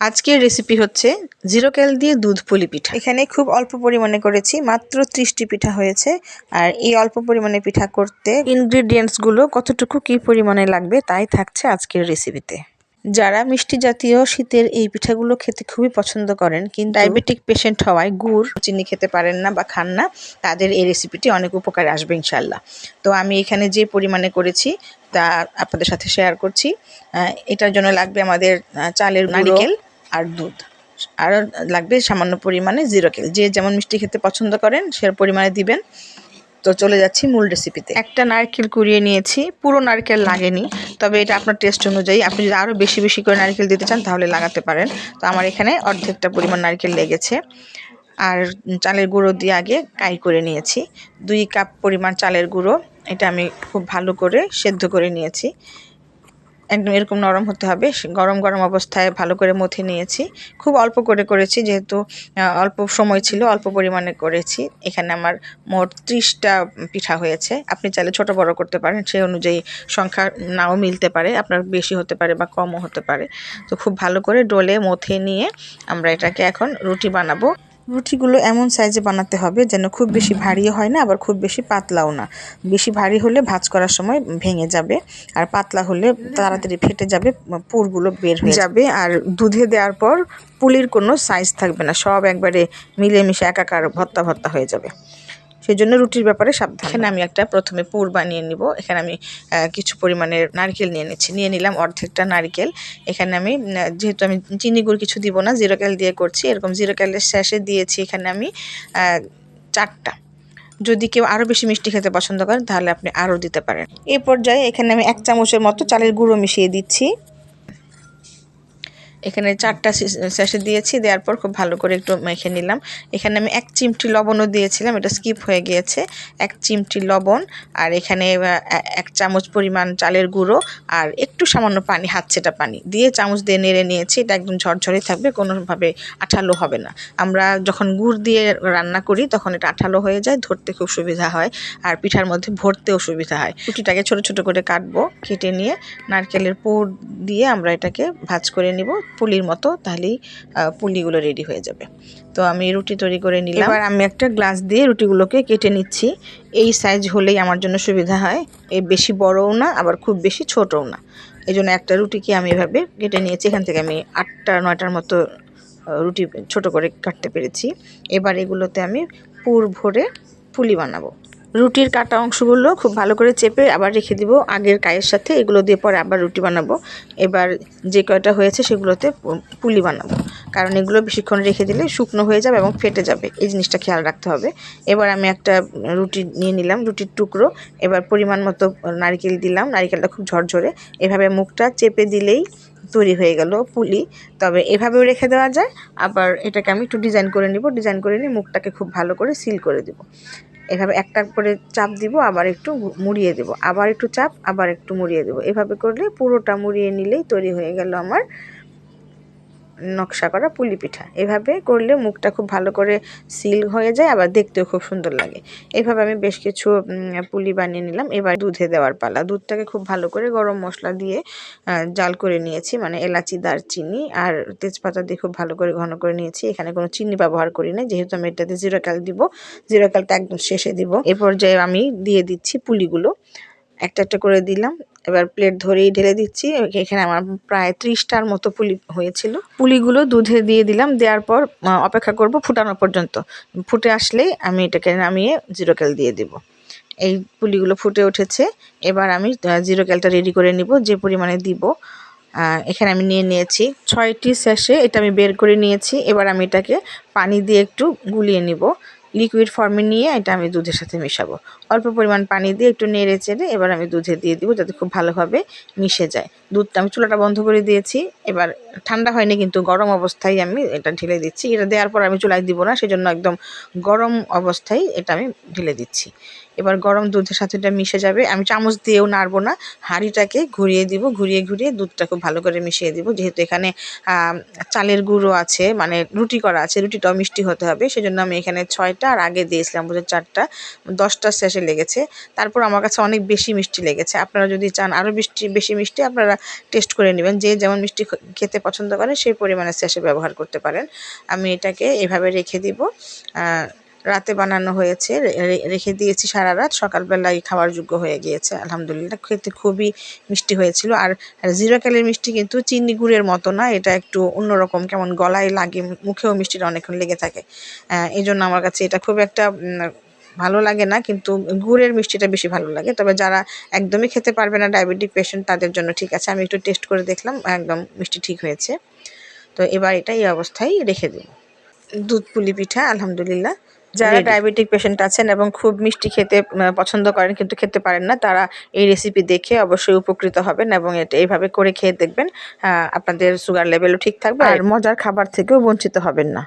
আজকের রেসিপি হচ্ছে জিরো ক্যাল দিয়ে দুধ পুলি পিঠা। এখানে খুব অল্প পরিমাণে করেছি, মাত্র 30টি পিঠা হয়েছে। আর এই অল্প পরিমাণে পিঠা করতে ইনগ্রিডিয়েন্টসগুলো কতটুকু কী পরিমাণে লাগবে তাই থাকছে আজকের রেসিপিতে। যারা মিষ্টি জাতীয় শীতের এই পিঠাগুলো খেতে খুবই পছন্দ করেন কিন্তু ডায়াবেটিক পেশেন্ট হওয়ায় গুড় চিনি খেতে পারেন না বা খান না, তাদের এই রেসিপিটি অনেক উপকারে আসবে ইনশাল্লাহ। তো আমি এখানে যে পরিমাণে করেছি তা আপনাদের সাথে শেয়ার করছি। এটার জন্য লাগবে আমাদের চালের নারকেল আর দুধ, আর লাগবে সামান্য পরিমাণে জিরো ক্যাল। যে যেমন মিষ্টি খেতে পছন্দ করেন সে পরিমাণে দিবেন। তো চলে যাচ্ছি মূল রেসিপিতে। একটা নারকেল কুড়িয়ে নিয়েছি, পুরো নারকেল লাগেনি, তবে এটা আপনার টেস্ট অনুযায়ী। আপনি যদি আরও বেশি বেশি করে নারকেল দিতে চান তাহলে লাগাতে পারেন। তো আমার এখানে অর্ধেকটা পরিমাণ নারকেল লেগেছে। আর চালের গুঁড়ো দিয়ে আগে কাই করে নিয়েছি। 2 কাপ পরিমাণ চালের গুঁড়ো, এটা আমি খুব ভালো করে সেদ্ধ করে নিয়েছি। একদম এরকম নরম হতে হবে। গরম গরম অবস্থায় ভালো করে মথে নিয়েছি। খুব অল্প করে করেছি, যেহেতু অল্প সময় ছিল, অল্প পরিমাণে করেছি। এখানে আমার মোট 30টা পিঠা হয়েছে। আপনি চাইলে ছোট বড় করতে পারেন, সেই অনুযায়ী সংখ্যা নাও মিলতে পারে, আপনার বেশি হতে পারে বা কমও হতে পারে। তো খুব ভালো করে ডলে মথে নিয়ে আমরা এটাকে এখন রুটি বানাবো। রুটিগুলো এমন সাইজে বানাতে হবে যেন খুব বেশি ভারীও হয় না, আবার খুব বেশি পাতলাও না। বেশি ভারী হলে ভাঁজ করার সময় ভেঙে যাবে, আর পাতলা হলে তাড়াতাড়ি ফেটে যাবে, পুরগুলো বের হয়ে যাবে। আর দুধে দেওয়ার পর পুলির কোনো সাইজ থাকবে না, সব একবারে মিলেমিশে একাকার ভর্তা ভর্তা হয়ে যাবে। সেই জন্য রুটির ব্যাপারে সাবধান। এখানে আমি একটা প্রথমে পুর বানিয়ে নিব। এখানে আমি কিছু পরিমাণের নারকেল নিয়ে নিলাম অর্ধেকটা নারকেল। এখানে আমি যেহেতু আমি চিনি গুড় কিছু দিব না, জিরো ক্যাল দিয়ে করছি, এরকম জিরো ক্যালের শেষে দিয়েছি এখানে আমি 4টা। যদি কেউ আরও বেশি মিষ্টি খেতে পছন্দ করেন তাহলে আপনি আরও দিতে পারেন। এই পর্যায়ে এখানে আমি 1 চামচের মতো চালের গুঁড়ো মিশিয়ে দিচ্ছি। এখানে 4টা স্যাশে দিয়েছি, দেওয়ার পর খুব ভালো করে একটু মেখে নিলাম। এখানে আমি 1 চিমটি লবণও দিয়েছিলাম, এটা স্কিপ হয়ে গিয়েছে। 1 চিমটি লবণ, আর এখানে 1 চামচ পরিমাণ চালের গুঁড়ো, আর একটু সামান্য পানি, হাতছেটা পানি দিয়ে চামচ দিয়ে নেড়ে নিয়েছি। এটা একদম ঝরঝরে থাকবে, কোনোভাবে আঠালো হবে না। আমরা যখন গুড় দিয়ে রান্না করি তখন এটা আঠালো হয়ে যায়, ধরতে খুব সুবিধা হয়, আর পিঠার মধ্যে ভরতেও সুবিধা হয়। রুটিটাকে ছোট ছোট করে কাটবো, কেটে নিয়ে নারকেলের পুর দিয়ে আমরা এটাকে ভাঁজ করে নিব পুলির মতো, তাহলেই পুলিগুলো রেডি হয়ে যাবে। তো আমি রুটি তৈরি করে নিলাম। এবার আমি একটা গ্লাস দিয়ে রুটিগুলোকে কেটে নিচ্ছি। এই সাইজ হলেই আমার জন্য সুবিধা হয়, এই বেশি বড়ও না আবার খুব বেশি ছোটও না। এই জন্য একটা রুটিকে আমি এভাবে কেটে নিয়েছি। এখান থেকে আমি 8টা 9টার মতো রুটি ছোট করে কাটতে পেরেছি। এবার এগুলোতে আমি পুর ভরে পুলি বানাবো। রুটির কাটা অংশগুলো খুব ভালো করে চেপে আবার রেখে দিব আগের কায়ের সাথে, এগুলো দিয়ে পরে আবার রুটি বানাবো। এবার যে কয়টা হয়েছে সেগুলোতে পুলি বানাবো, কারণ এগুলো বেশিক্ষণ রেখে দিলে শুকনো হয়ে যাবে এবং ফেটে যাবে, এই জিনিসটা খেয়াল রাখতে হবে। এবার আমি একটা রুটি নিয়ে নিলাম, রুটির টুকরো। এবার পরিমাণ মতো নারকেল দিলাম, নারকেলটা খুব ঝরঝরে, এভাবে মুখটা চেপে দিলেই তৈরি হয়ে গেল পুলি। তবে এভাবেও রেখে দেওয়া যায়, আবার এটাকে আমি একটু ডিজাইন করে নিব। ডিজাইন করে নিয়ে মুখটাকে খুব ভালো করে সিল করে দেব। এভাবে একটা করে চাপ দিব, আবার একটু মুড়িয়ে দেব, আবার একটু চাপ, আবার একটু মুড়িয়ে দেব। এভাবে করলে পুরোটা মুড়িয়ে নিলেই তৈরি হয়ে গেল আমার নকশা করা পুলি পিঠা। এভাবে করলে মুখটা খুব ভালো করে সিল হয়ে যায়, আবার দেখতেও খুব সুন্দর লাগে। এভাবে আমি বেশ কিছু পুলি বানিয়ে নিলাম। এবার দুধে দেওয়ার পালা। দুধটাকে খুব ভালো করে গরম মশলা দিয়ে জাল করে নিয়েছি, মানে এলাচি, দারচিনি আর তেজপাতা দিয়ে খুব ভালো করে ঘন করে নিয়েছি। এখানে কোনো চিনি ব্যবহার করি না, যেহেতু আমি এটাতে জিরো ক্যাল দিব। জিরো ক্যালটা একদম শেষে দিব। এ পর্যায়ে আমি দিয়ে দিচ্ছি পুলিগুলো, একটা একটা করে দিলাম। এবার প্লেট ধরেই ঢেলে দিচ্ছি। এখানে আমার প্রায় 30টার মতো পুলি হয়েছিল। পুলিগুলো দুধে দিয়ে দিলাম, দেওয়ার পর অপেক্ষা করব ফুটানো পর্যন্ত। ফুটে আসলেই আমি এটাকে নামিয়ে জিরো ক্যাল দিয়ে দেব। এই পুলিগুলো ফুটে উঠেছে। এবার আমি জিরো ক্যালটা রেডি করে নিব, যে পরিমাণে দিব। এখানে আমি নিয়ে নিয়েছি 6টি স্যাশে, এটা আমি বের করে নিয়েছি। এবার আমি এটাকে পানি দিয়ে একটু গুলিয়ে নিব। লিকুইড ফর্মে নিয়ে এটা আমি দুধের সাথে মেশাবো। অল্প পরিমাণ পানি দিয়ে একটু নেড়ে চেড়ে এবার আমি দুধে দিয়ে দিব, যাতে খুব ভালোভাবে মিশে যায়। দুধটা আমি চুলাটা বন্ধ করে দিয়েছি। এবার ঠান্ডা হয়নি, কিন্তু গরম অবস্থায় আমি এটা ঢেলে দিচ্ছি। এটা দেওয়ার পর আমি চুলায় দিব না, সেজন্য একদম গরম অবস্থায় এটা আমি ঢেলে দিচ্ছি। এবার গরম দুধের সাথে এটা মিশে যাবে। আমি চামচ দিয়েও নাড়বো না, হাঁড়িটাকে ঘুরিয়ে দিব, ঘুরিয়ে ঘুরিয়ে দুধটা খুব ভালো করে মিশিয়ে দিব। যেহেতু এখানে চালের গুঁড়ো আছে, মানে রুটি করা আছে, রুটিটাও মিষ্টি হতে হবে, সেজন্য আমি এখানে 6টা আর আগে দিয়েছিলাম বুঝে 4টা, 10টা শেষে শেষে লেগেছে। তারপর আমার কাছে অনেক বেশি মিষ্টি লেগেছে। আপনারা যদি চান আরও বেশি মিষ্টি আপনারা টেস্ট করে নেবেন। যে যেমন মিষ্টি খেতে পছন্দ করেন সেই পরিমাণে স্যাশে ব্যবহার করতে পারেন। আমি এটাকে এভাবে রেখে দিব। রাতে বানানো হয়েছে, রেখে দিয়েছি সারা রাত, সকালবেলায় খাওয়ার যোগ্য হয়ে গিয়েছে আলহামদুলিল্লাহ। খেতে খুবই মিষ্টি হয়েছিল। আর 0 ক্যালোরি মিষ্টি কিন্তু চিনি গুড়ের মতো না, এটা একটু অন্যরকম, কেমন গলায় লাগে, মুখেও মিষ্টিটা অনেকক্ষণ লেগে থাকে। এই জন্য আমার কাছে এটা খুব একটা ভালো লাগে না, কিন্তু গুড়ের মিষ্টিটা বেশি ভালো লাগে। তবে যারা একদমই খেতে পারবে না, ডায়াবেটিক পেশেন্ট, তাদের জন্য ঠিক আছে। আমি একটু টেস্ট করে দেখলাম, একদম মিষ্টি ঠিক হয়েছে। তো এবার এটা এই অবস্থায় রেখে দিই। দুধ পুলি পিঠা আলহামদুলিল্লাহ। যারা ডায়াবেটিক পেশেন্ট আছেন এবং খুব মিষ্টি খেতে পছন্দ করেন কিন্তু খেতে পারেন না, তারা এই রেসিপি দেখে অবশ্যই উপকৃত হবেন এবং এটা এইভাবে করে খেয়ে দেখবেন। আপনাদের সুগার লেভেলও ঠিক থাকবে আর মজার খাবার থেকেও বঞ্চিত হবেন না।